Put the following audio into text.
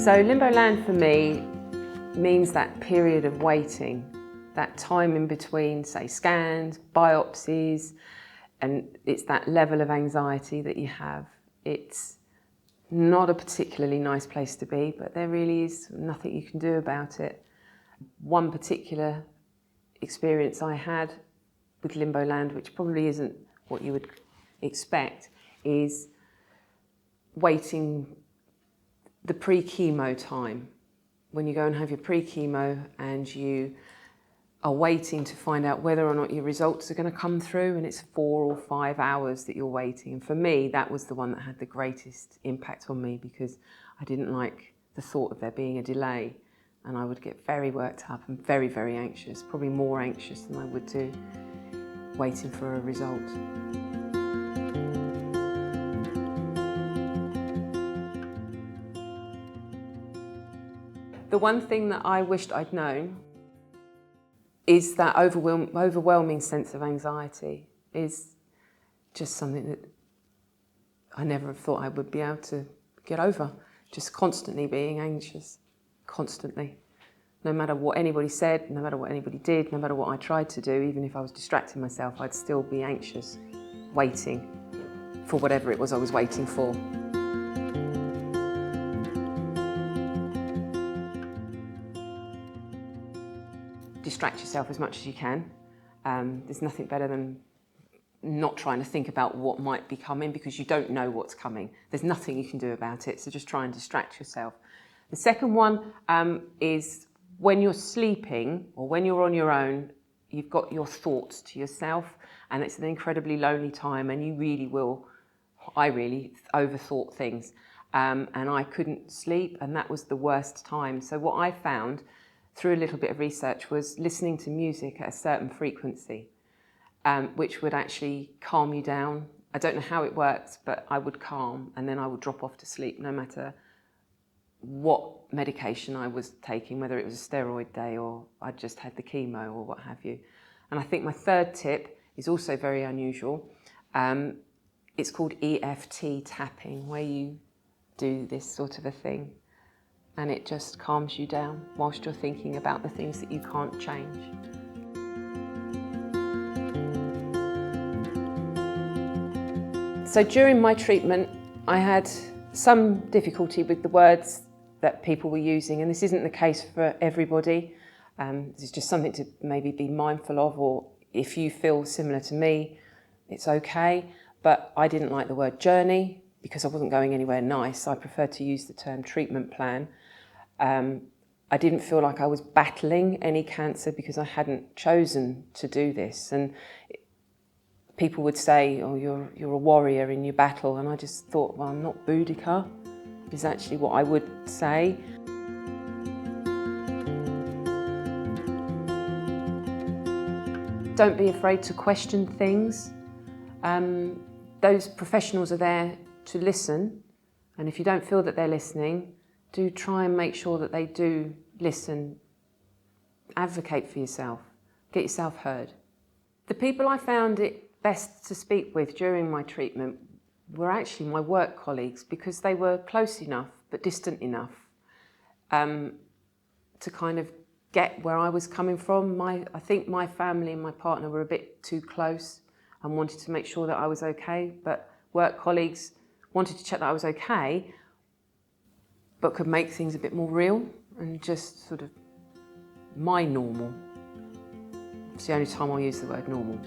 So Limbo Land for me means that period of waiting, that time in between, say, scans, biopsies, and it's that level of anxiety that you have. It's not a particularly nice place to be, but there really is nothing you can do about it. One particular experience I had with Limbo Land, which probably isn't what you would expect, is waiting the pre-chemo time. When you go and have your pre-chemo and you are waiting to find out whether or not your results are going to come through, and it's 4 or 5 hours that you're waiting. And for me, that was the one that had the greatest impact on me, because I didn't like the thought of there being a delay, and I would get very worked up and very, very anxious, probably more anxious than I would do waiting for a result. The one thing that I wished I'd known is that overwhelming sense of anxiety is just something that I never thought I would be able to get over. Just constantly being anxious, constantly. No matter what anybody said, no matter what anybody did, no matter what I tried to do, even if I was distracting myself, I'd still be anxious, waiting for whatever it was I was waiting for. Distract yourself as much as you can. There's nothing better than not trying to think about what might be coming, because you don't know what's coming. There's nothing you can do about it, so just try and distract yourself. The second one is when you're sleeping or when you're on your own, you've got your thoughts to yourself, and it's an incredibly lonely time, and you really will, I really overthought things, and I couldn't sleep, and that was the worst time. So what I found through a little bit of research was listening to music at a certain frequency, which would actually calm you down. I don't know how it works, but I would calm, and then I would drop off to sleep no matter what medication I was taking, whether it was a steroid day or I just had the chemo or what have you. And I think my third tip is also very unusual. It's called EFT tapping, where you do this sort of a thing, and it just calms you down whilst you're thinking about the things that you can't change. So during my treatment, I had some difficulty with the words that people were using, and this isn't the case for everybody. This is just something to maybe be mindful of, or if you feel similar to me, it's okay. But I didn't like the word journey because I wasn't going anywhere nice. I preferred to use the term treatment plan. I didn't feel like I was battling any cancer because I hadn't chosen to do this. And people would say, oh, you're a warrior in your battle. And I just thought, well, I'm not Boudica, is actually what I would say. Don't be afraid to question things. Those professionals are there to listen. And if you don't feel that they're listening, do try and make sure that they do listen. Advocate for yourself. Get yourself heard. The people I found it best to speak with during my treatment were actually my work colleagues, because they were close enough but distant enough to kind of get where I was coming from. I think my family and my partner were a bit too close and wanted to make sure that I was okay, but work colleagues wanted to check that I was okay, but could make things a bit more real and just sort of my normal. It's the only time I'll use the word normal.